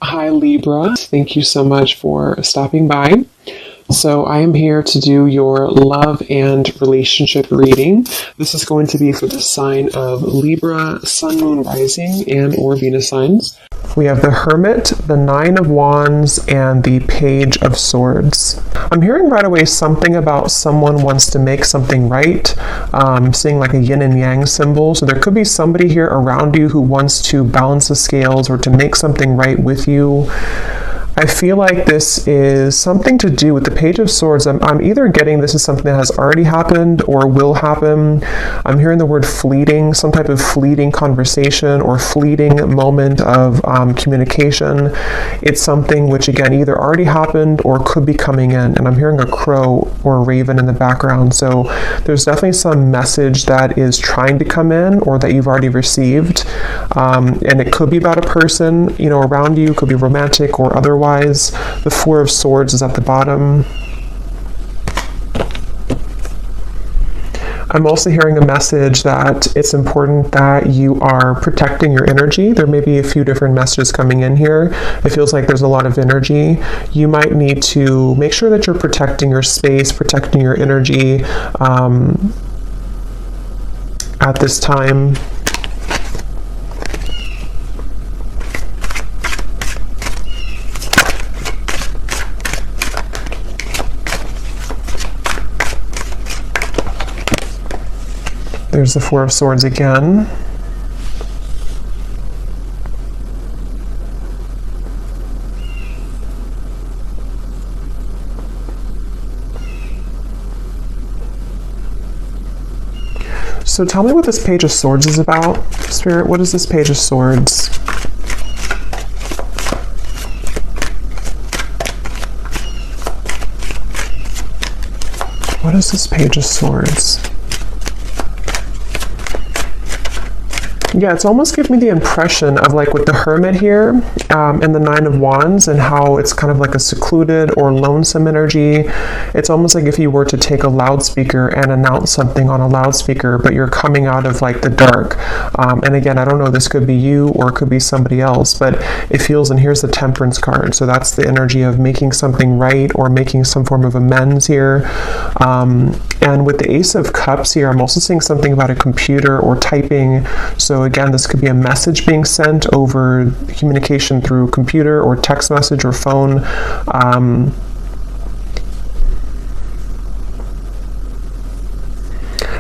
Hi, Libra. Thank you so much for stopping by. So, I am here to do your love and relationship reading. This is going to be for the sign of Libra, Sun, Moon, Rising, and or Venus signs. We have the Hermit, the Nine of Wands, and the Page of Swords. I'm hearing right away something about someone wants to make something right. I'm seeing like a yin and yang symbol. So there could be somebody here around you who wants to balance the scales or to make something right with you. I feel like this is something to do with the Page of Swords. I'm either getting this is something that has already happened or will happen. I'm hearing the word fleeting, some type of fleeting conversation or fleeting moment of communication. It's something which, again, either already happened or could be coming in. And I'm hearing a crow or a raven in the background. So there's definitely some message that is trying to come in or that you've already received. And it could be about a person, around you. It could be romantic or otherwise. The Four of Swords is at the bottom. I'm also hearing a message that it's important that you are protecting your energy. There may be a few different messages coming in here. It feels like there's a lot of energy. You might need to make sure that you're protecting your space, protecting your energy at this time. There's the Four of Swords again. So tell me what this Page of Swords is about, Spirit. What is this Page of Swords? What is this Page of Swords? Yeah, it's almost giving me the impression of like with the Hermit here and the Nine of Wands and how it's kind of like a secluded or lonesome energy. It's almost like if you were to take a loudspeaker and announce something on a loudspeaker, but you're coming out of like the dark. And again, I don't know, this could be you or it could be somebody else, but it feels, and here's the Temperance card. So that's the energy of making something right or making some form of amends here. And with the Ace of Cups here, I'm also seeing something about a computer or typing. So again, this could be a message being sent over communication through computer or text message or phone.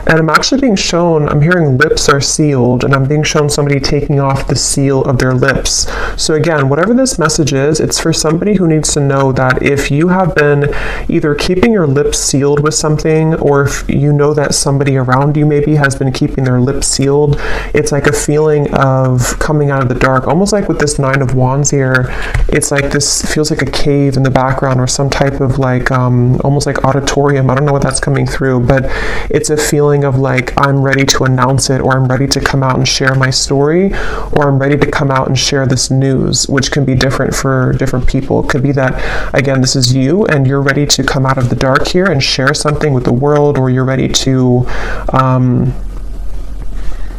And I'm actually being shown, I'm hearing lips are sealed, and I'm being shown somebody taking off the seal of their lips. So again, whatever this message is, it's for somebody who needs to know that if you have been either keeping your lips sealed with something, or if you know that somebody around you maybe has been keeping their lips sealed, it's like a feeling of coming out of the dark. Almost like with this Nine of Wands here, it's like this feels like a cave in the background or some type of like, almost like auditorium. I don't know what that's coming through, but it's a feeling of like, I'm ready to announce it, or I'm ready to come out and share my story, or I'm ready to come out and share this news, which can be different for different people. It could be that, again, this is you and you're ready to come out of the dark here and share something with the world, or you're ready to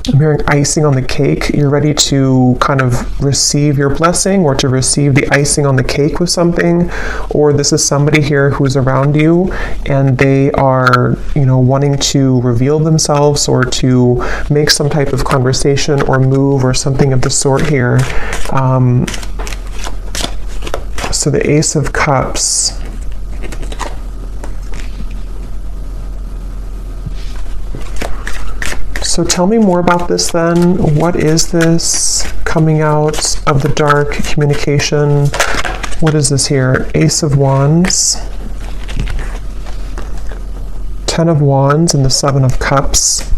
I'm hearing icing on the cake. You're ready to kind of receive your blessing or to receive the icing on the cake with something. Or this is somebody here who's around you and they are, wanting to reveal themselves or to make some type of conversation or move or something of the sort here. So the Ace of Cups. So tell me more about this then. What is this coming out of the dark communication? What is this here? Ace of Wands, Ten of Wands, and the Seven of Cups.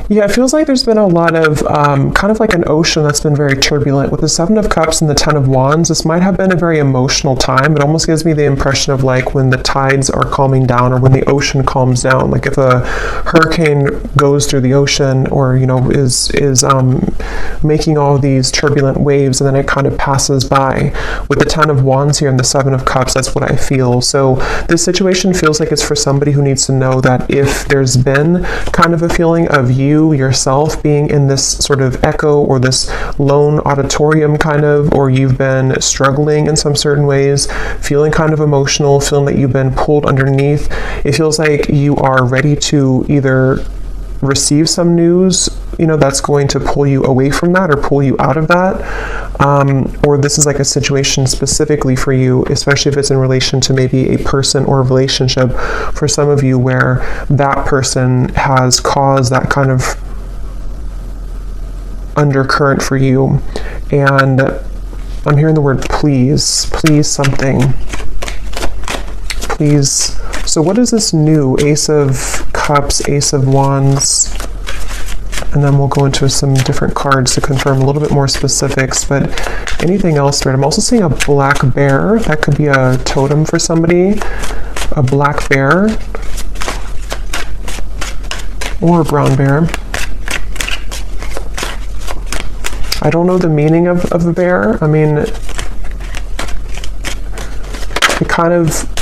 Yeah, it feels like there's been a lot of kind of like an ocean that's been very turbulent. With the Seven of Cups and the Ten of Wands, this might have been a very emotional time. It almost gives me the impression of like when the tides are calming down or when the ocean calms down. Like if a hurricane goes through the ocean or, you know, is making all these turbulent waves and then it kind of passes by. With the Ten of Wands here and the Seven of Cups, that's what I feel. So this situation feels like it's for somebody who needs to know that if there's been kind of a feeling of you yourself being in this sort of echo or this lone auditorium kind of, or you've been struggling in some certain ways, feeling kind of emotional, feeling that you've been pulled underneath, it feels like you are ready to either receive some news, you know, that's going to pull you away from that or pull you out of that, or this is like a situation specifically for you, especially if it's in relation to maybe a person or a relationship for some of you where that person has caused that kind of undercurrent for you. And I'm hearing the word please, please something, please. So what is this new? Ace of Cups, Ace of Wands, and then we'll go into some different cards to confirm a little bit more specifics, but anything else, right? I'm also seeing a black bear. That could be a totem for somebody. A black bear or a brown bear. I don't know the meaning of the bear. I mean, it kind of,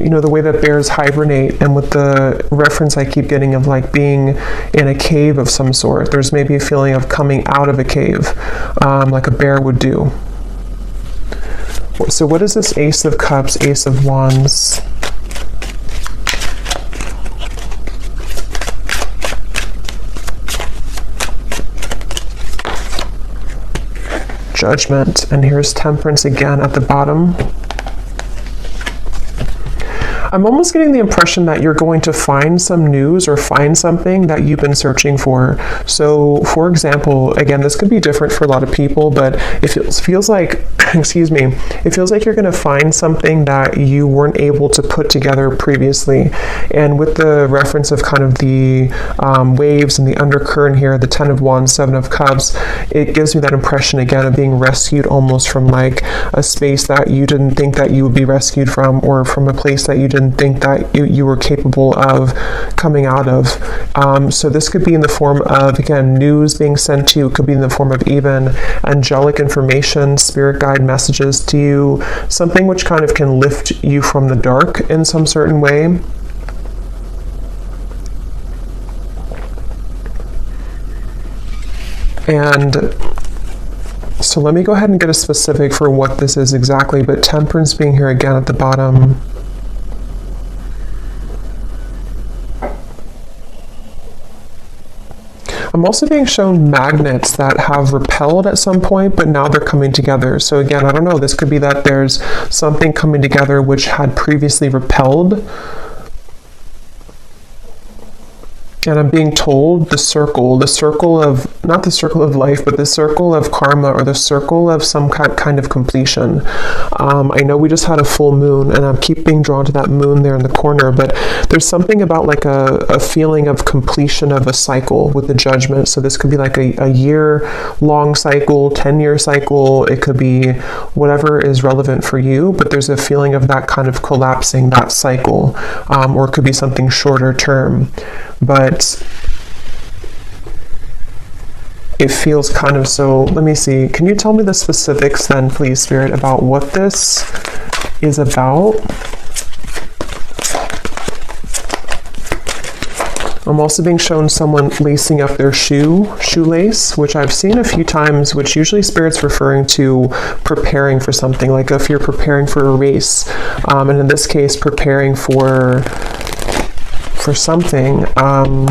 you know, the way that bears hibernate, and with the reference I keep getting of like being in a cave of some sort, there's maybe a feeling of coming out of a cave, like a bear would do. So what is this Ace of Cups, Ace of Wands? Judgment, and here's Temperance again at the bottom. I'm almost getting the impression that you're going to find some news or find something that you've been searching for. So, for example, again, this could be different for a lot of people, but it feels like, excuse me, it feels like you're going to find something that you weren't able to put together previously. And with the reference of kind of the waves and the undercurrent here, the Ten of Wands, Seven of Cups, it gives me that impression again of being rescued almost from like a space that you didn't think that you would be rescued from, or from a place that you didn't think that you were capable of coming out of. So this could be in the form of, again, news being sent to you. It could be in the form of even angelic information, spirit guide messages to you, something which kind of can lift you from the dark in some certain way. And so let me go ahead and get a specific for what this is exactly, but Temperance being here again at the bottom. I'm also being shown magnets that have repelled at some point, but now they're coming together. So again, I don't know, this could be that there's something coming together which had previously repelled. And I'm being told the circle of, not the circle of life, but the circle of karma, or the circle of some kind of completion. I know we just had a full moon, and I keep being drawn to that moon there in the corner, but there's something about like a feeling of completion of a cycle with the Judgment. So this could be like a year-long cycle, 10-year cycle. It could be whatever is relevant for you, but there's a feeling of that kind of collapsing, that cycle, or it could be something shorter term. But it feels kind of so, let me see, can you tell me the specifics then, please, Spirit, about what this is about? I'm also being shown someone lacing up their shoelace, which I've seen a few times, which usually Spirit's referring to preparing for something, like if you're preparing for a race, and in this case, preparing for something. I'm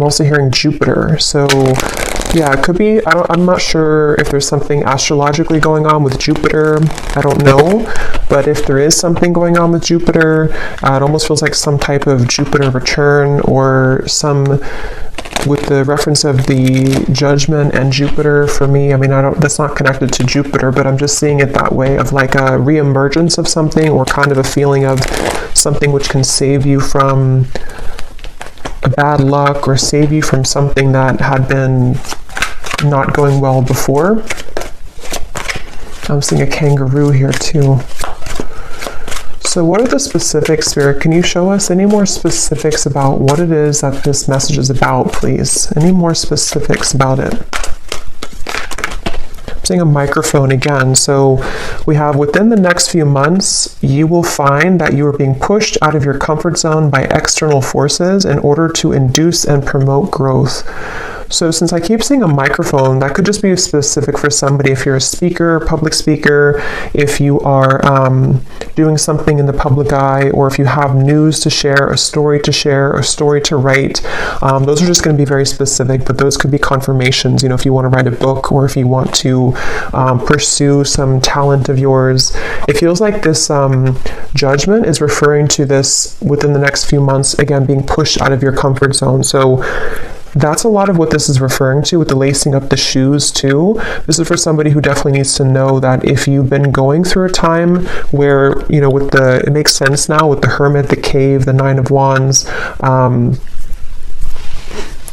also hearing Jupiter. So yeah, it could be, I'm not sure if there's something astrologically going on with Jupiter. I don't know. But if there is something going on with Jupiter, it almost feels like some type of Jupiter return, or some, with the reference of the Judgment and Jupiter for me, I mean, that's not connected to Jupiter, but I'm just seeing it that way, of like a reemergence of something, or kind of a feeling of something which can save you from bad luck or save you from something that had been not going well before. I'm seeing a kangaroo here too. So what are the specifics, Spirit? Can you show us any more specifics about what it is that this message is about, please? Any more specifics about it? I'm seeing a microphone again. So we have within the next few months, you will find that you are being pushed out of your comfort zone by external forces in order to induce and promote growth. So since I keep seeing a microphone, that could just be specific for somebody. If you're a speaker, public speaker, if you are doing something in the public eye, or if you have news to share, a story to write, those are just going to be very specific, but those could be confirmations. You know, if you want to write a book, or if you want to pursue some talent of yours. It feels like this judgment is referring to this within the next few months, again, being pushed out of your comfort zone. So that's a lot of what this is referring to with the lacing up the shoes too. This is for somebody who definitely needs to know that if you've been going through a time where, you know, it makes sense now with the Hermit, the Cave, the Nine of Wands,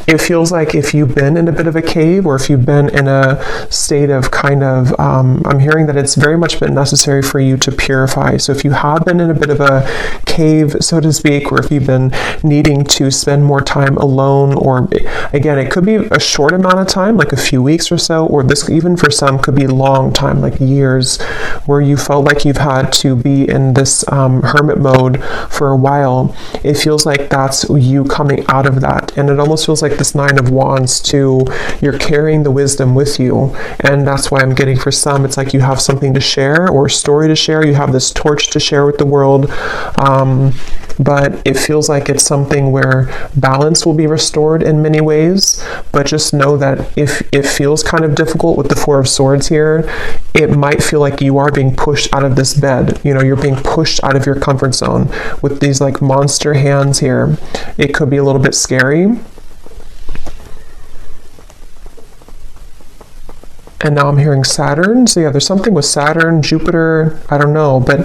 it feels like if you've been in a bit of a cave, or if you've been in a state of kind of, I'm hearing that it's very much been necessary for you to purify. So if you have been in a bit of a cave, so to speak, or if you've been needing to spend more time alone, or again, it could be a short amount of time, like a few weeks or so, or this even for some could be a long time, like years, where you felt like you've had to be in this hermit mode for a while. It feels like that's you coming out of that. And it almost feels like this Nine of Wands too, you're carrying the wisdom with you, and that's why I'm getting for some, it's like you have something to share or a story to share, you have this torch to share with the world, but it feels like it's something where balance will be restored in many ways. But just know that if it feels kind of difficult with the Four of Swords here, it might feel like you are being pushed out of this bed. You know, you're being pushed out of your comfort zone with these like monster hands here. It could be a little bit scary. And now I'm hearing Saturn. So yeah, there's something with Saturn, Jupiter, I don't know, but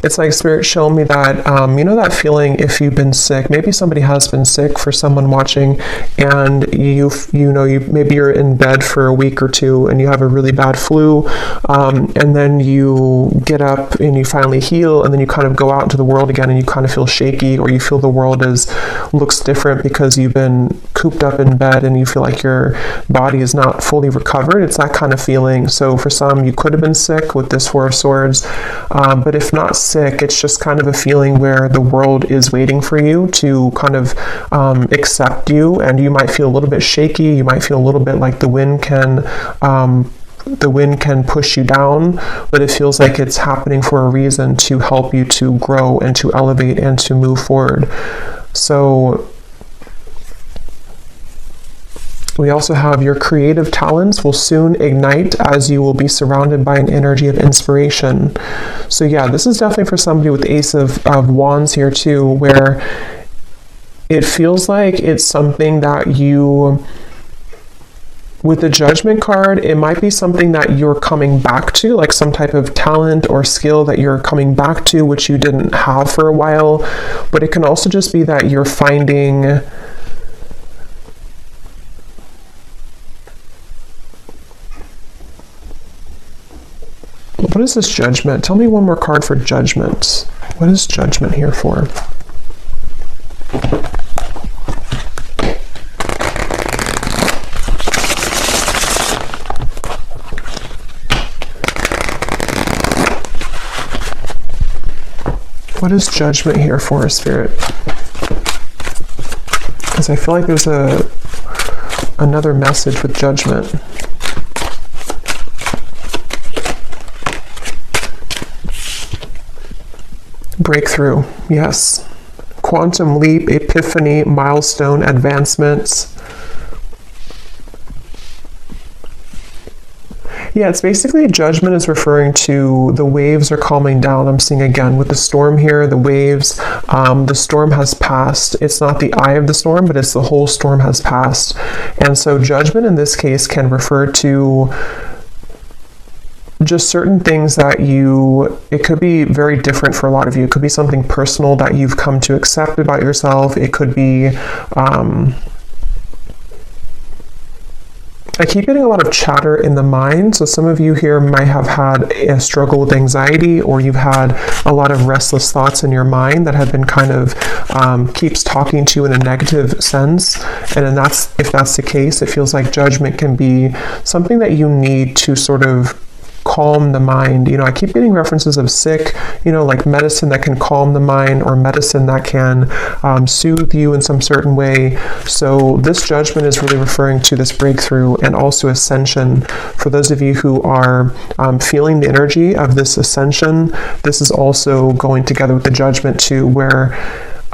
it's like Spirit showing me that, you know, that feeling if you've been sick, maybe somebody has been sick for someone watching, and maybe you're in bed for a week or two and you have a really bad flu, and then you get up and you finally heal, and then you kind of go out into the world again and you kind of feel shaky, or you feel the world looks different because you've been cooped up in bed and you feel like your body is not fully recovered. It's that kind of feeling. So for some, you could have been sick with this Four of Swords, but if not sick, it's just kind of a feeling where the world is waiting for you to kind of accept you, and you might feel a little bit shaky. You might feel a little bit like the wind can push you down, but it feels like it's happening for a reason, to help you to grow and to elevate and to move forward. So we also have your creative talents will soon ignite as you will be surrounded by an energy of inspiration. So yeah, this is definitely for somebody with the Ace of Wands here too, where it feels like it's something that you, with the Judgment card, it might be something that you're coming back to, like some type of talent or skill that you're coming back to, which you didn't have for a while. But it can also just be that you're finding, what is this Judgment? Tell me one more card for Judgment. What is Judgment here for? What is Judgment here for, Spirit? Because I feel like there's another message with Judgment. Breakthrough, yes. Quantum leap, epiphany, milestone, advancements. Yeah, it's basically Judgment is referring to the waves are calming down. I'm seeing again with the storm here, the waves, the storm has passed. It's not the eye of the storm, but it's the whole storm has passed. And so Judgment in this case can refer to just certain things that it could be very different for a lot of you. It could be something personal that you've come to accept about yourself. It could be, I keep getting a lot of chatter in the mind. So some of you here might have had a struggle with anxiety, or you've had a lot of restless thoughts in your mind that have been kind of keeps talking to you in a negative sense. And then if that's the case, it feels like judgment can be something that you need to sort of calm the mind. I keep getting references of sick, like medicine that can calm the mind, or medicine that can soothe you in some certain way. So this judgment is really referring to this breakthrough and also ascension. For those of you who are feeling the energy of this ascension, this is also going together with the judgment too, where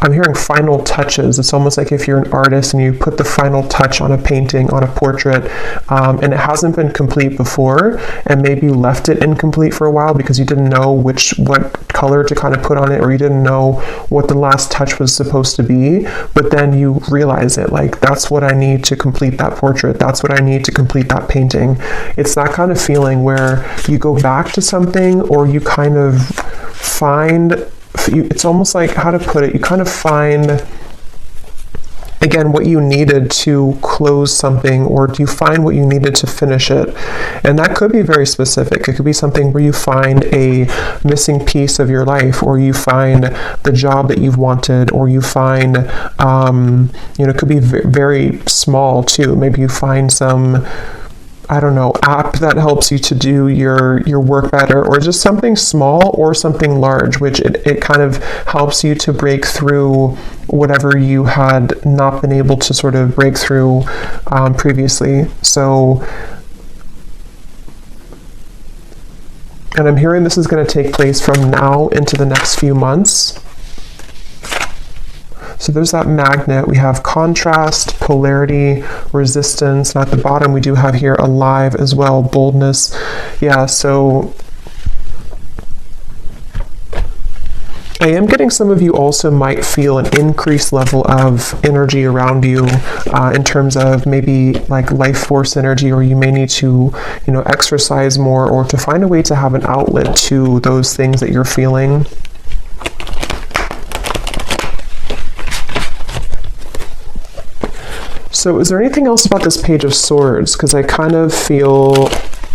I'm hearing final touches. It's almost like if you're an artist and you put the final touch on a painting, on a portrait, and it hasn't been complete before, and maybe you left it incomplete for a while because you didn't know what color to kind of put on it, or you didn't know what the last touch was supposed to be, but then you realize it, like, that's what I need to complete that portrait. That's what I need to complete that painting. It's that kind of feeling where you go back to something, or you kind of find, it's almost like, how to put it, you kind of find again what you needed to close something, or do you find what you needed to finish it? And that could be very specific. It could be something where you find a missing piece of your life, or you find the job that you've wanted, or you find it could be very small too. Maybe you find some, I don't know, app that helps you to do your work better, or just something small or something large, which it kind of helps you to break through whatever you had not been able to sort of break through previously. So, and I'm hearing this is going to take place from now into the next few months. So there's that magnet. We have contrast, polarity, resistance, and at the bottom we do have here alive as well, boldness. Yeah, so I am getting some of you also might feel an increased level of energy around you in terms of maybe like life force energy, or you may need to, exercise more, or to find a way to have an outlet to those things that you're feeling. So is there anything else about this Page of Swords? Because I kind of feel,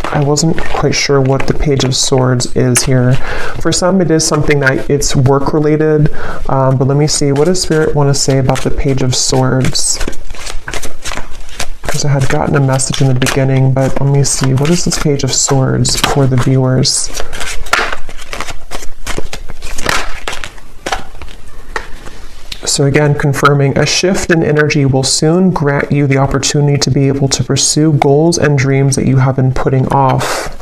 I wasn't quite sure what the Page of Swords is here. For some, it is something that it's work related, but let me see, what does Spirit want to say about the Page of Swords? Because I had gotten a message in the beginning, but let me see, what is this Page of Swords for the viewers? So again, confirming, a shift in energy will soon grant you the opportunity to be able to pursue goals and dreams that you have been putting off.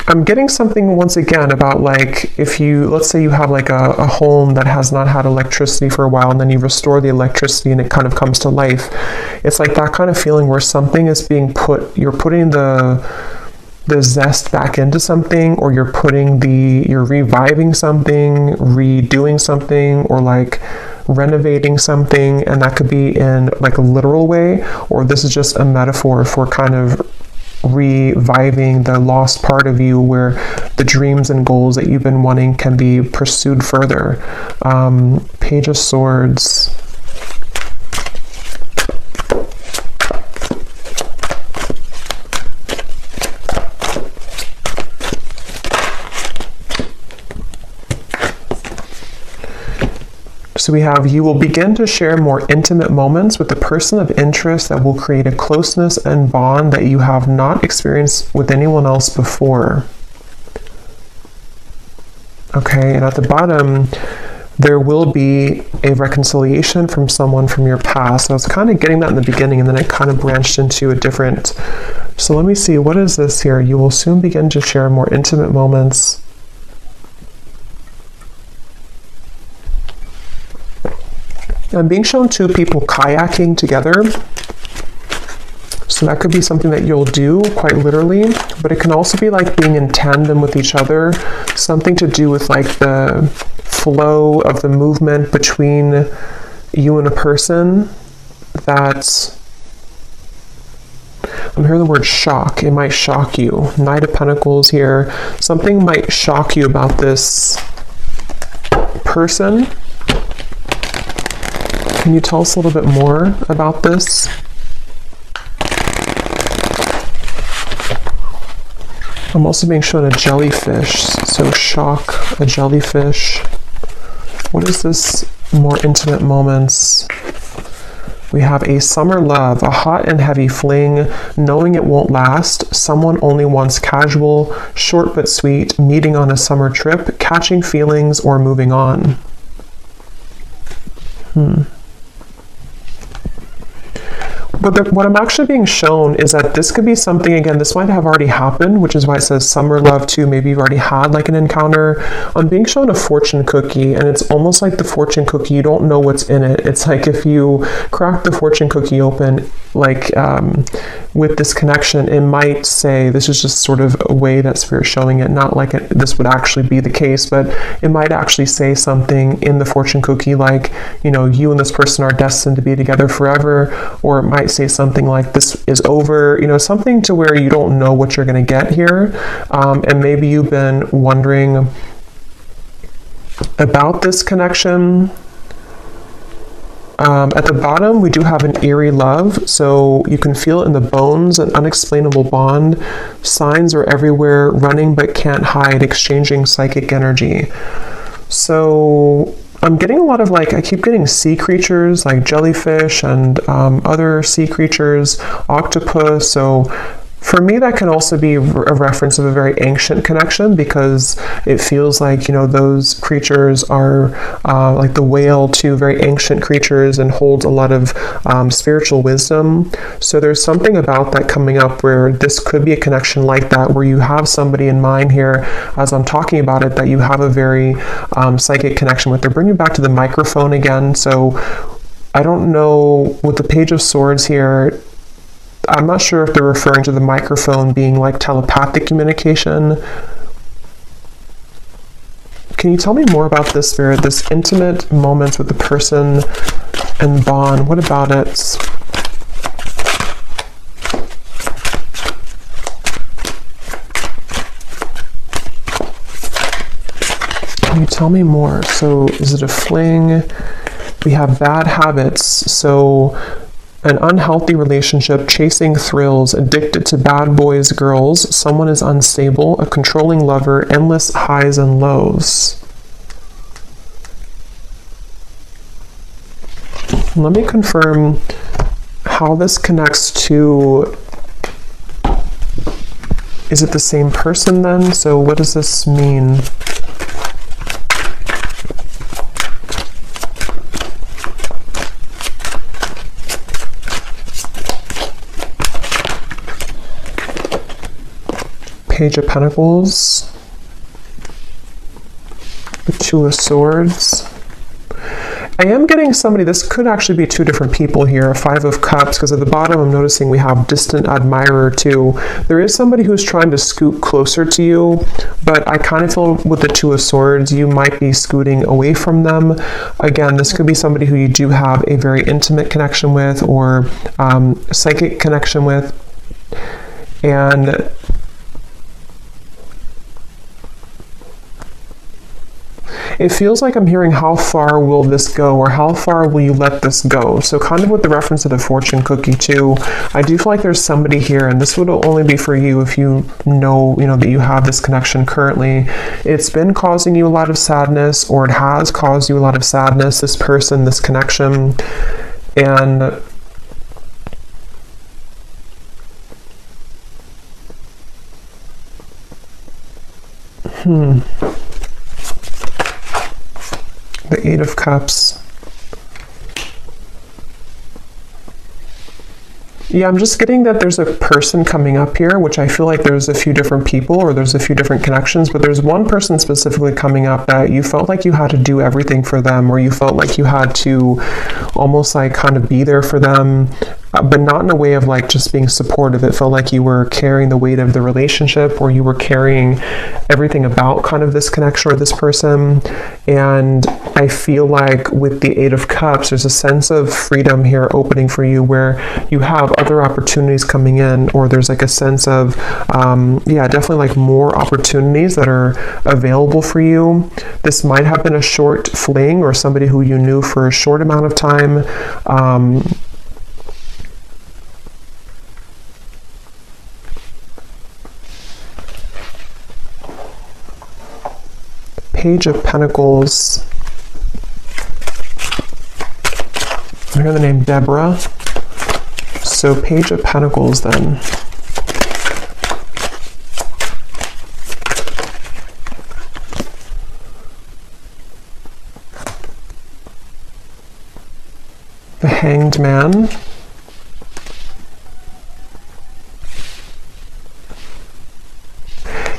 I'm getting something once again about, like, if you, let's say you have like a home that has not had electricity for a while, and then you restore the electricity and it kind of comes to life. It's like that kind of feeling where something is being you're putting the zest back into something, or you're reviving something, redoing something, or like renovating something. And that could be in like a literal way, or this is just a metaphor for kind of reviving the lost part of you, where the dreams and goals that you've been wanting can be pursued further. Page of Swords. So we have, you will begin to share more intimate moments with the person of interest that will create a closeness and bond that you have not experienced with anyone else before. Okay, and at the bottom, there will be a reconciliation from someone from your past. I was kind of getting that in the beginning, and then it kind of branched into a different. So let me see, what is this here? You will soon begin to share more intimate moments. I'm being shown two people kayaking together. So that could be something that you'll do quite literally, but it can also be like being in tandem with each other, something to do with like the flow of the movement between you and a person. That's I'm hearing the word shock. It might shock you. Knight of Pentacles here. Something might shock you about this person. Can you tell us a little bit more about this? I'm also being shown a jellyfish. So shock, a jellyfish. What is this? More intimate moments. We have a summer love, a hot and heavy fling, knowing it won't last, someone only wants casual, short but sweet, meeting on a summer trip, catching feelings, or moving on. But what I'm actually being shown is that this could be something, again, this might have already happened, which is why it says summer love too. Maybe you've already had like an encounter. I'm being shown a fortune cookie, and it's almost like the fortune cookie, you don't know what's in it. It's like if you crack the fortune cookie open, like with this connection, it might say, this is just sort of a way that Spirit's showing it, not like this would actually be the case, but it might actually say something in the fortune cookie like, you know, you and this person are destined to be together forever, or it might say something like this is over, you know, something to where you don't know what you're going to get here. And maybe you've been wondering about this connection. At the bottom, we do have an eerie love, so you can feel it in the bones, an unexplainable bond. Signs are everywhere, running but can't hide, exchanging psychic energy. So I'm getting a lot of I keep getting sea creatures like jellyfish and other sea creatures, octopus. So for me, that can also be a reference of a very ancient connection, because it feels like, you know, those creatures are like the whale too, very ancient creatures, and holds a lot of spiritual wisdom. So there's something about that coming up where this could be a connection like that, where you have somebody in mind here, as I'm talking about it, that you have a very psychic connection with. They're bringing back to the microphone again. So I don't know, with the Page of Swords here, I'm not sure if they're referring to the microphone being like telepathic communication. Can you tell me more about this, Spirit? This intimate moments with the person and bond. What about it? Can you tell me more? So is it a fling? We have bad habits. So an unhealthy relationship, chasing thrills, addicted to bad boys, girls, someone is unstable, a controlling lover, endless highs and lows. Let me confirm how this connects to, is it the same person then? So what does this mean? Page of Pentacles, the Two of Swords. I am getting somebody, this could actually be two different people here, Five of Cups, because at the bottom I'm noticing we have distant admirer too. There is somebody who's trying to scoot closer to you, but I kind of feel with the Two of Swords, you might be scooting away from them. Again, this could be somebody who you do have a very intimate connection with, or psychic connection with. And it feels like I'm hearing, how far will this go, or how far will you let this go? So kind of with the reference to the fortune cookie too, I do feel like there's somebody here, and this would only be for you if you know that you have this connection currently. It's been causing you a lot of sadness, or it has caused you a lot of sadness, this person, this connection. And the Eight of Cups. Yeah, I'm just getting that there's a person coming up here, which I feel like there's a few different people, or there's a few different connections, but there's one person specifically coming up that you felt like you had to do everything for them, or you felt like you had to almost like kind of be there for them. but not in a way of like just being supportive. It felt like you were carrying the weight of the relationship, or you were carrying everything about kind of this connection or this person. And I feel like with the Eight of Cups, there's a sense of freedom here opening for you, where you have other opportunities coming in, or there's like a sense of, definitely like more opportunities that are available for you. This might have been a short fling, or somebody who you knew for a short amount of time. Page of Pentacles. I hear the name Deborah. So Page of Pentacles then. The Hanged Man.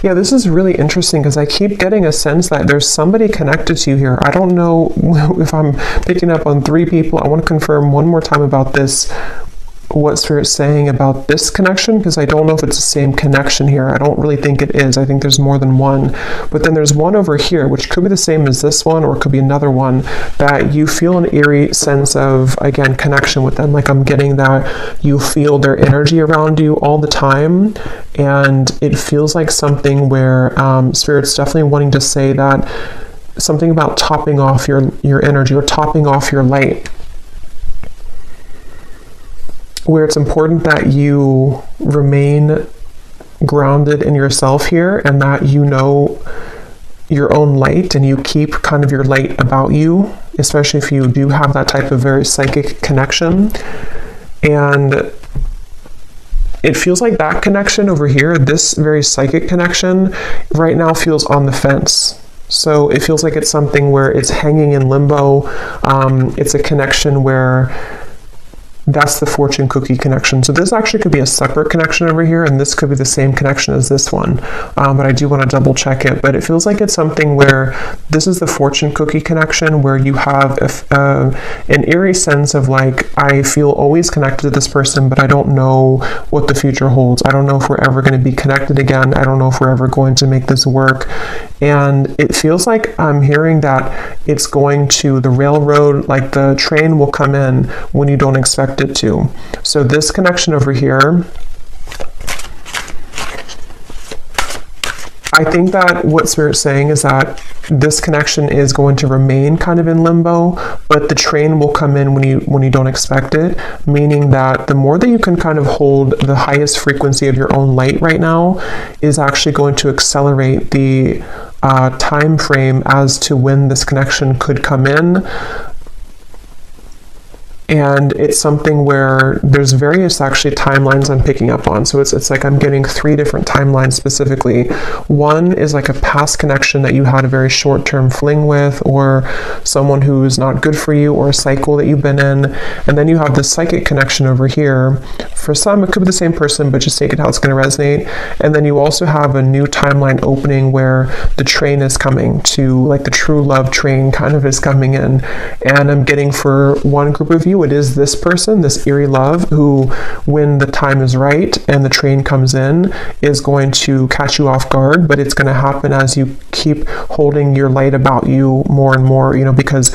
Yeah, this is really interesting because I keep getting a sense that there's somebody connected to you here. I don't know if I'm picking up on 3 people. I want to confirm one more time about this, what Spirit's saying about this connection, because I don't know if it's the same connection here. I don't really think it is. I think there's more than one. But then there's one over here, which could be the same as this one, or it could be another one, that you feel an eerie sense of, again, connection with them. Like I'm getting that you feel their energy around you all the time. And it feels like something where Spirit's definitely wanting to say that something about topping off your energy, or topping off your light, where it's important that you remain grounded in yourself here, and that you know your own light, and you keep kind of your light about you, especially if you do have that type of very psychic connection. And it feels like that connection over here, this very psychic connection, right now feels on the fence. So it feels like it's something where it's hanging in limbo. It's a connection where that's the fortune cookie connection. So this actually could be a separate connection over here, and this could be the same connection as this one. But I do want to double check it. But it feels like it's something where this is the fortune cookie connection, where you have an eerie sense of like, I feel always connected to this person, but I don't know what the future holds. I don't know if we're ever going to be connected again. I don't know if we're ever going to make this work. And it feels like I'm hearing that it's going to the railroad, like the train will come in when you don't expect it to. So this connection over here, I think that what Spirit's saying is that this connection is going to remain kind of in limbo, but the train will come in when you don't expect it, meaning that the more that you can kind of hold the highest frequency of your own light right now is actually going to accelerate the time frame as to when this connection could come in. And it's something where there's various actually timelines I'm picking up on. So it's like I'm getting 3 different timelines specifically. One is like a past connection that you had a very short-term fling with, or someone who's not good for you, or a cycle that you've been in. And then you have this psychic connection over here. For some, it could be the same person, but just take it how it's going to resonate. And then you also have a new timeline opening where the train is coming to, like the true love train kind of is coming in. And I'm getting for one group of you, it is this person, this eerie love, who, when the time is right and the train comes in, is going to catch you off guard, but it's going to happen as you keep holding your light about you more and more, because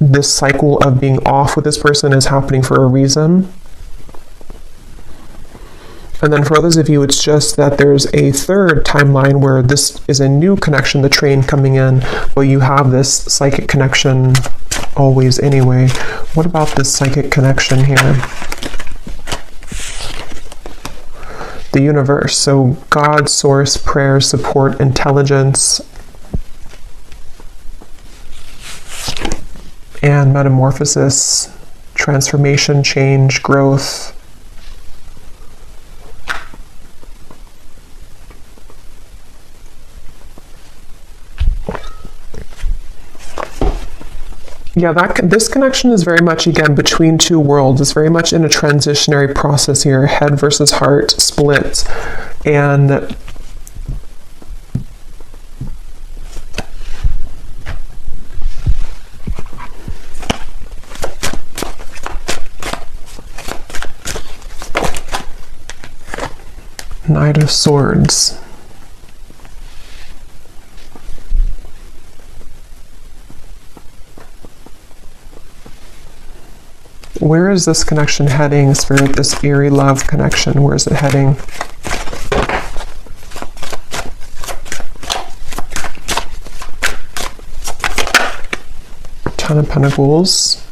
this cycle of being off with this person is happening for a reason. And then for others of you, it's just that there's a third timeline where this is a new connection, the train coming in, but you have this psychic connection always anyway. What about this psychic connection here? The universe. So God, source, prayer, support, intelligence, and metamorphosis, transformation, change, growth. Yeah, this connection is very much, again, between 2 worlds. It's very much in a transitionary process here, head versus heart split. And Knight of Swords. Where is this connection heading, Spirit? This eerie love connection, where is it heading? Ten of Pentacles.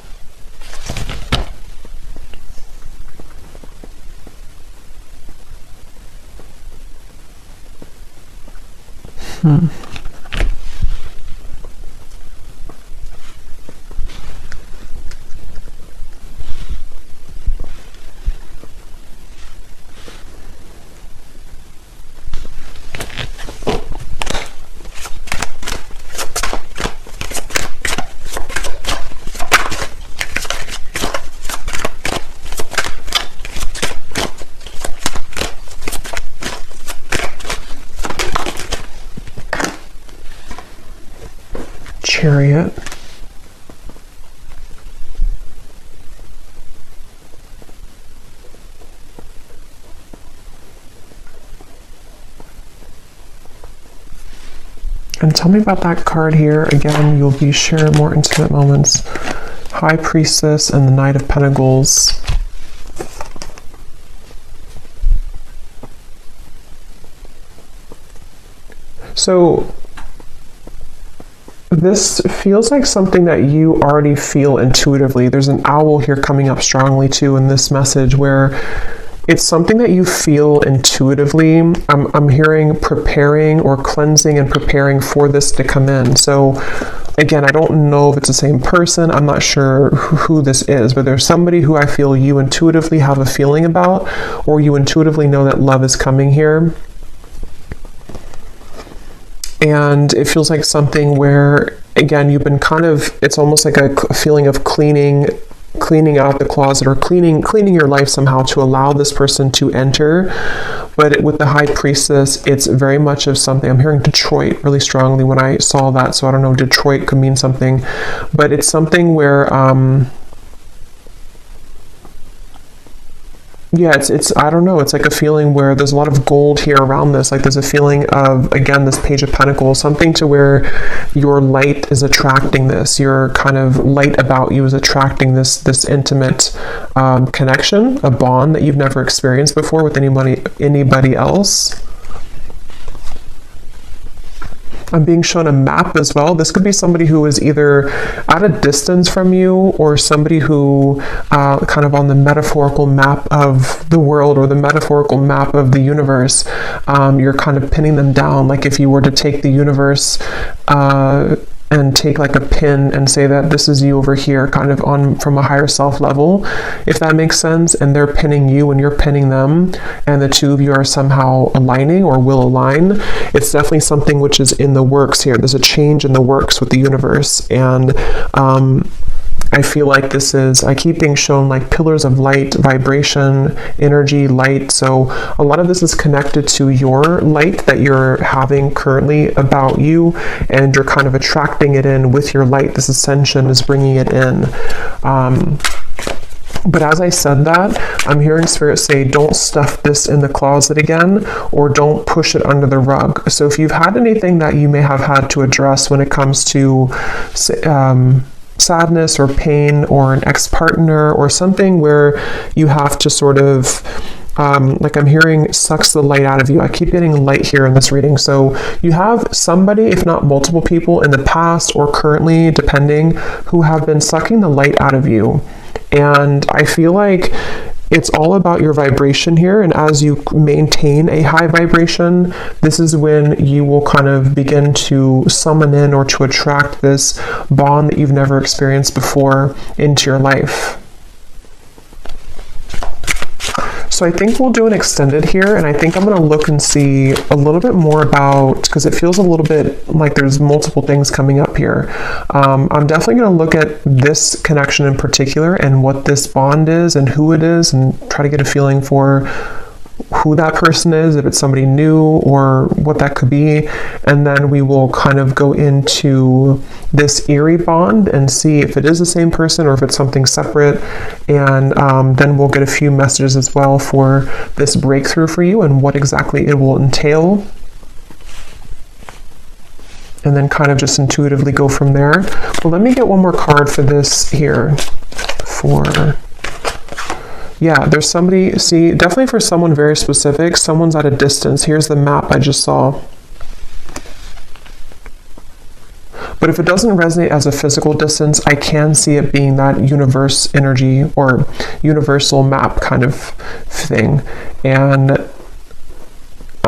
Chariot. And tell me about that card here. Again, you'll be sharing more intimate moments. High Priestess and the Knight of Pentacles. So this feels like something that you already feel intuitively. There's an owl here coming up strongly too in this message, where it's something that you feel intuitively. I'm hearing preparing or cleansing and preparing for this to come in. So again, I don't know if it's the same person. I'm not sure who this is, but there's somebody who I feel you intuitively have a feeling about, or you intuitively know that love is coming here. And it feels like something where, again, you've been kind of, it's almost like a feeling of cleaning out the closet, or cleaning your life somehow to allow this person to enter. But with the High Priestess, it's very much of something. I'm hearing Detroit really strongly when I saw that. So I don't know, Detroit could mean something, but it's something where, yeah, it's I don't know, it's like a feeling where there's a lot of gold here around this. Like there's a feeling of, again, this Page of Pentacles, something to where your light is attracting this. Your kind of light about you is attracting this intimate connection, a bond that you've never experienced before with anybody else. I'm being shown a map as well. This could be somebody who is either at a distance from you, or somebody who kind of on the metaphorical map of the world, or the metaphorical map of the universe. You're kind of pinning them down. Like if you were to take the universe and take like a pin and say that this is you over here, kind of on from a higher self level, if that makes sense, and they're pinning you and you're pinning them, and the two of you are somehow aligning or will align. It's definitely something which is in the works here. There's a change in the works with the universe, and I feel like this is, I keep being shown like pillars of light, vibration, energy, light. So a lot of this is connected to your light that you're having currently about you, and you're kind of attracting it in with your light. This ascension is bringing it in. But as I said that, I'm hearing Spirit say, don't stuff this in the closet again, or don't push it under the rug. So if you've had anything that you may have had to address when it comes to sadness or pain, or an ex-partner, or something where you have to sort of like I'm hearing sucks the light out of you. I keep getting light here in this reading. So you have somebody, if not multiple people in the past or currently, depending, who have been sucking the light out of you. And I feel like it's all about your vibration here, and as you maintain a high vibration, this is when you will kind of begin to summon in or to attract this bond that you've never experienced before into your life. So I think we'll do an extended here, and I think I'm going to look and see a little bit more about, because it feels a little bit like there's multiple things coming up here. I'm definitely going to look at this connection in particular, and what this bond is and who it is, and try to get a feeling for who that person is, if it's somebody new or what that could be. And then we will kind of go into this eerie bond and see if it is the same person or if it's something separate. And then we'll get a few messages as well for this breakthrough for you and what exactly it will entail. And then kind of just intuitively go from there. Well, let me get one more card for this here. Yeah, there's somebody, see, definitely for someone very specific, someone's at a distance. Here's the map I just saw. But if it doesn't resonate as a physical distance, I can see it being that universe energy or universal map kind of thing. And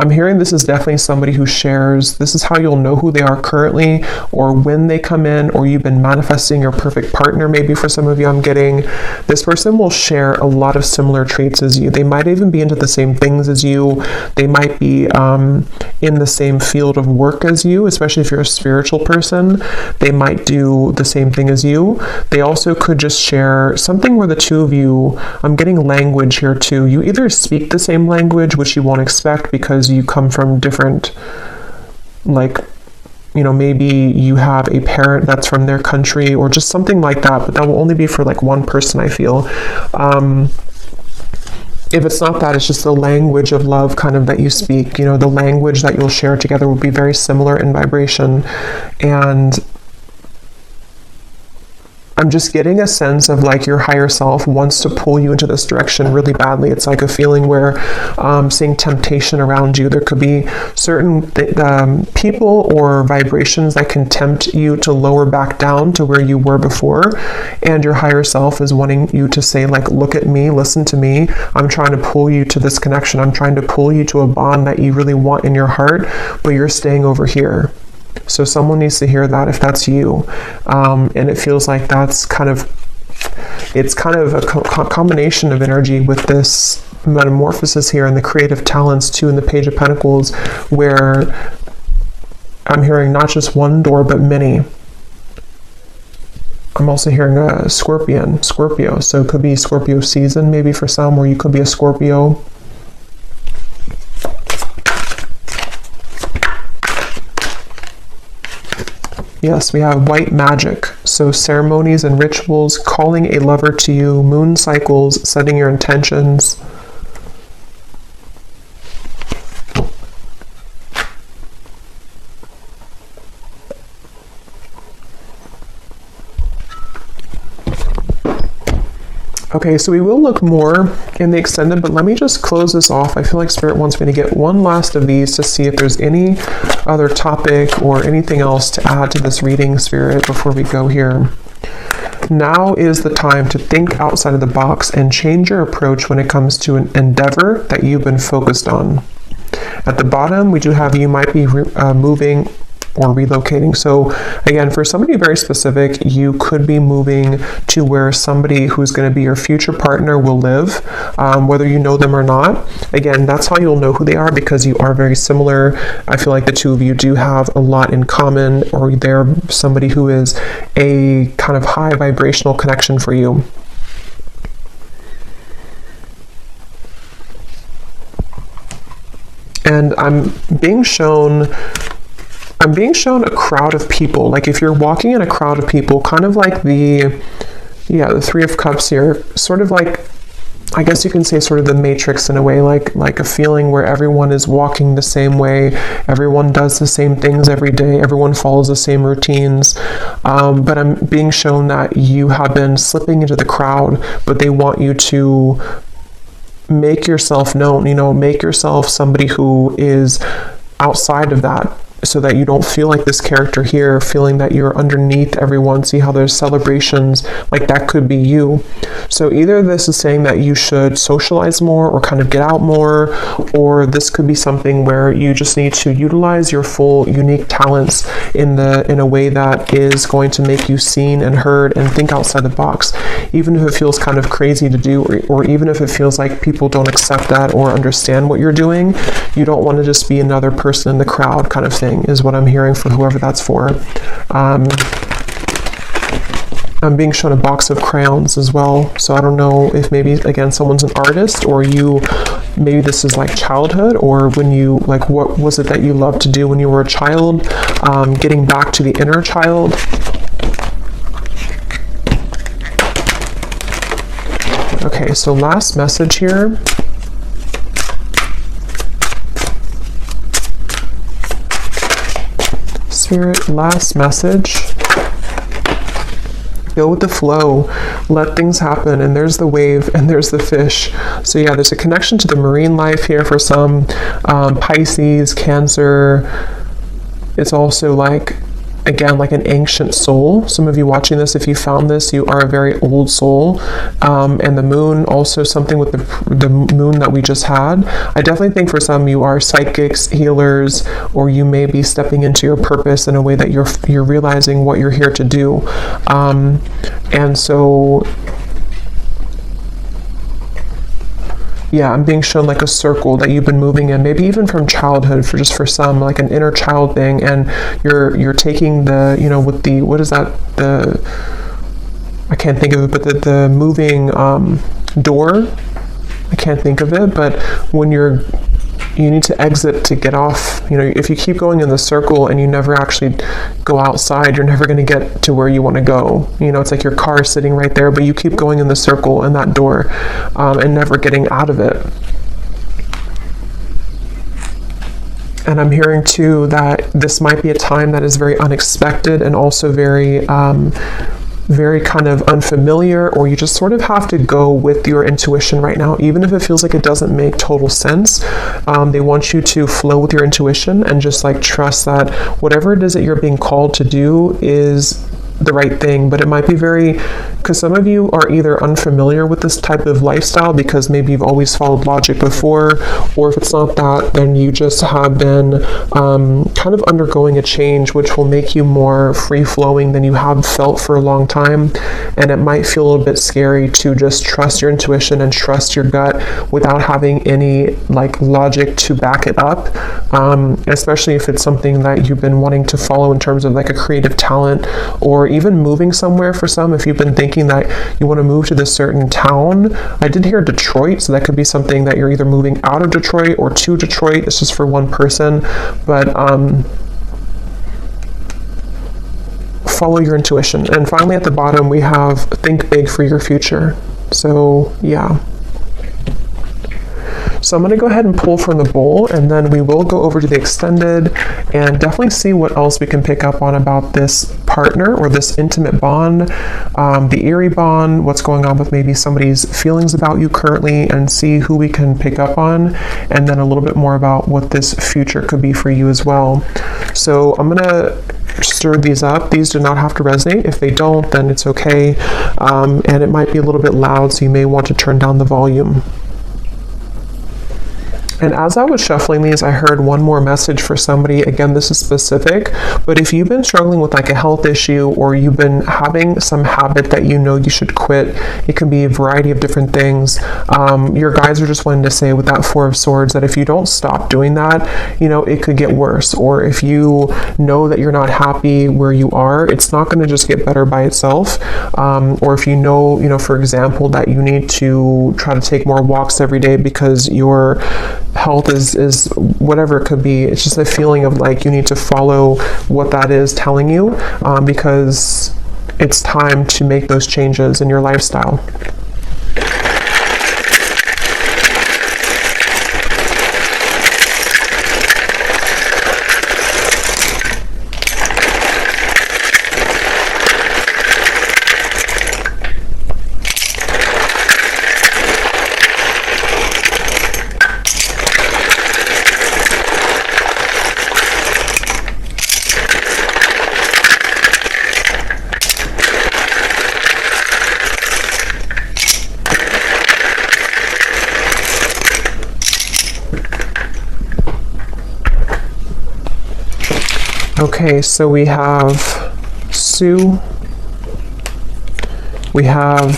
I'm hearing this is definitely somebody who shares, this is how you'll know who they are currently or when they come in, or you've been manifesting your perfect partner. Maybe for some of you, I'm getting this person will share a lot of similar traits as you. They might even be into the same things as you. They might be in the same field of work as you, especially if you're a spiritual person. They might do the same thing as you. They also could just share something where the two of you, I'm getting language here too. You either speak the same language, which you won't expect because you come from different, like, you know, maybe you have a parent that's from their country or just something like that, but that will only be for like one person, I feel. If it's not that, it's just the language of love kind of that you speak, you know, the language that you'll share together will be very similar in vibration. And I'm just getting a sense of like your higher self wants to pull you into this direction really badly. It's like a feeling where seeing temptation around you. There could be certain people or vibrations that can tempt you to lower back down to where you were before. And your higher self is wanting you to say like, look at me, listen to me. I'm trying to pull you to this connection. I'm trying to pull you to a bond that you really want in your heart, but you're staying over here. So someone needs to hear that if that's you. And it feels like that's kind of, it's kind of a combination of energy with this metamorphosis here and the creative talents too in the Page of Pentacles, where I'm hearing not just one door, but many. I'm also hearing a Scorpio. So it could be Scorpio season maybe for some, or you could be a Scorpio. Yes, we have white magic. So ceremonies and rituals, calling a lover to you, moon cycles, setting your intentions. Okay, so we will look more in the extended, but let me just close this off. I feel like Spirit wants me to get one last of these to see if there's any other topic or anything else to add to this reading, Spirit, before we go here. Now is the time to think outside of the box and change your approach when it comes to an endeavor that you've been focused on. At the bottom, we do have you might be moving or relocating. So again, for somebody very specific, you could be moving to where somebody who's going to be your future partner will live, whether you know them or not. Again, that's how you'll know who they are, because you are very similar. I feel like the two of you do have a lot in common, or they're somebody who is a kind of high vibrational connection for you. And I'm being shown a crowd of people. Like if you're walking in a crowd of people, kind of like the Three of Cups here, sort of like, I guess you can say sort of the Matrix in a way, like a feeling where everyone is walking the same way, everyone does the same things every day, everyone follows the same routines. But I'm being shown that you have been slipping into the crowd, but they want you to make yourself known, make yourself somebody who is outside of that, so that you don't feel like this character here, feeling that you're underneath everyone. See how there's celebrations, like that could be you. So either this is saying that you should socialize more or kind of get out more, or this could be something where you just need to utilize your full unique talents in a way that is going to make you seen and heard, and think outside the box, even if it feels kind of crazy to do, or even if it feels like people don't accept that or understand what you're doing. You don't want to just be another person in the crowd kind of thing, is what I'm hearing for whoever that's for. I'm being shown a box of crayons as well, so I don't know if maybe again someone's an artist, or you maybe this is like childhood, or when you, like, what was it that you loved to do when you were a child? Getting back to the inner child. Okay, so last message here. Spirit, last message. Go with the flow, let things happen, and there's the wave and there's the fish. So yeah, there's a connection to the marine life here for some. Pisces, Cancer. It's also like, again, like an ancient soul. Some of you watching this, if you found this, you are a very old soul. And the moon, also something with the moon that we just had. I definitely think for some you are psychics, healers, or you may be stepping into your purpose in a way that you're realizing what you're here to do. And so, yeah, I'm being shown like a circle that you've been moving in, maybe even from childhood, for some, like an inner child thing, and you're taking the, you know, with the, what is that, I can't think of it, but the moving door, I can't think of it, but when you need to exit to get off. You know, if you keep going in the circle and you never actually go outside, you're never going to get to where you want to go. You know, it's like your car sitting right there, but you keep going in the circle and that door, and never getting out of it. And I'm hearing too that this might be a time that is very unexpected and also very kind of unfamiliar, or you just sort of have to go with your intuition right now, even if it feels like it doesn't make total sense. They want you to flow with your intuition and just like trust that whatever it is that you're being called to do is the right thing. But it might be because some of you are either unfamiliar with this type of lifestyle because maybe you've always followed logic before, or if it's not that, then you just have been kind of undergoing a change which will make you more free-flowing than you have felt for a long time. And it might feel a little bit scary to just trust your intuition and trust your gut without having any like logic to back it up, especially if it's something that you've been wanting to follow in terms of like a creative talent, or even moving somewhere. For some, if you've been thinking that you want to move to this certain town, I did hear Detroit, so that could be something that you're either moving out of Detroit or to Detroit. It's just for one person, but follow your intuition. And finally at the bottom we have think big for your future. So yeah. So I'm going to go ahead and pull from the bowl, and then we will go over to the extended and definitely see what else we can pick up on about this partner or this intimate bond, the eerie bond, what's going on with maybe somebody's feelings about you currently, and see who we can pick up on, and then a little bit more about what this future could be for you as well. So I'm going to stir these up. These do not have to resonate. If they don't, then it's okay. And it might be a little bit loud, so you may want to turn down the volume. And as I was shuffling these, I heard one more message for somebody. Again, this is specific, but if you've been struggling with like a health issue, or you've been having some habit that you know you should quit, it can be a variety of different things. Your guides are just wanting to say with that Four of Swords that if you don't stop doing that, you know, it could get worse. Or if you know that you're not happy where you are, it's not going to just get better by itself. Or if you know, for example, that you need to try to take more walks every day because your health is whatever it could be. It's just a feeling of like you need to follow what that is telling you, because it's time to make those changes in your lifestyle. Okay, so we have Sue, we have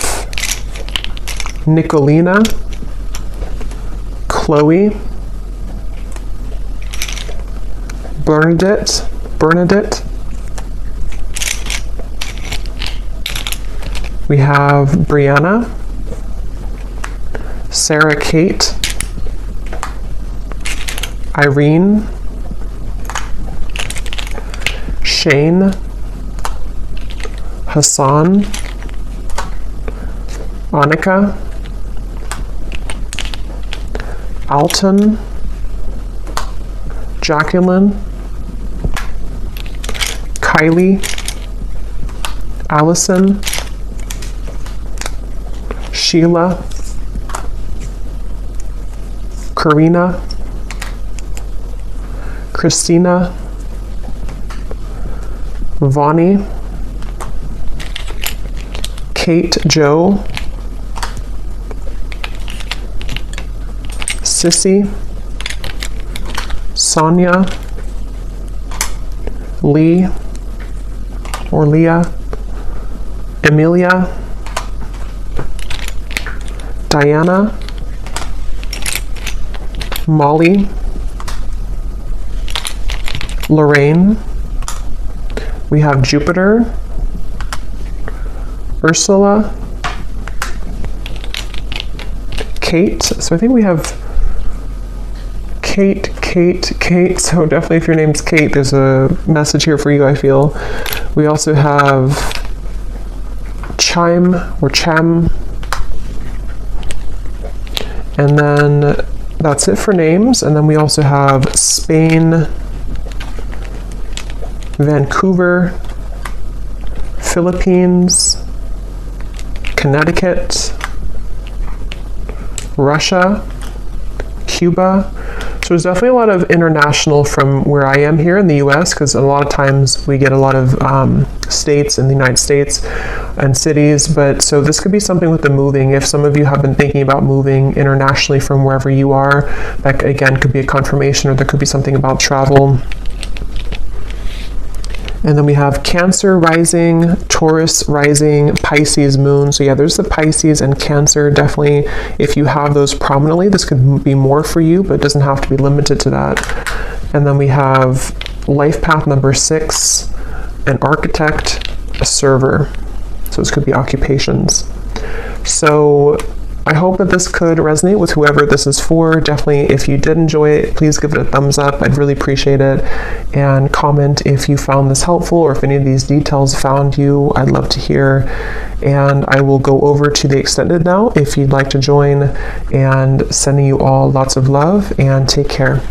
Nicolina, Chloe, Bernadette, we have Brianna, Sarah Kate, Irene, Shane, Hassan, Annika, Alton, Jacqueline, Kylie, Allison, Sheila, Karina, Christina, Vonnie, Kate Joe, Sissy, Sonia, Lee or Leah, Emilia, Diana, Molly, Lorraine, we have Jupiter, Ursula, Kate, so I think we have Kate, so definitely if your name's Kate, there's a message here for you, I feel. We also have Chime or Cham, and then that's it for names. And then we also have Spain, Vancouver, Philippines, Connecticut, Russia, Cuba. So there's definitely a lot of international from where I am here in the US, because a lot of times we get a lot of states in the United States and cities. But so this could be something with the moving. If some of you have been thinking about moving internationally from wherever you are, that again could be a confirmation, or there could be something about travel. And then we have Cancer rising, Taurus rising, Pisces moon. So yeah, there's the Pisces and Cancer. Definitely, if you have those prominently, this could be more for you, but it doesn't have to be limited to that. And then we have life path number 6, an architect, a server. So this could be occupations. So I hope that this could resonate with whoever this is for. Definitely, if you did enjoy it, please give it a thumbs up. I'd really appreciate it. And comment if you found this helpful, or if any of these details found you. I'd love to hear. And I will go over to the extended now if you'd like to join. And sending you all lots of love, and take care.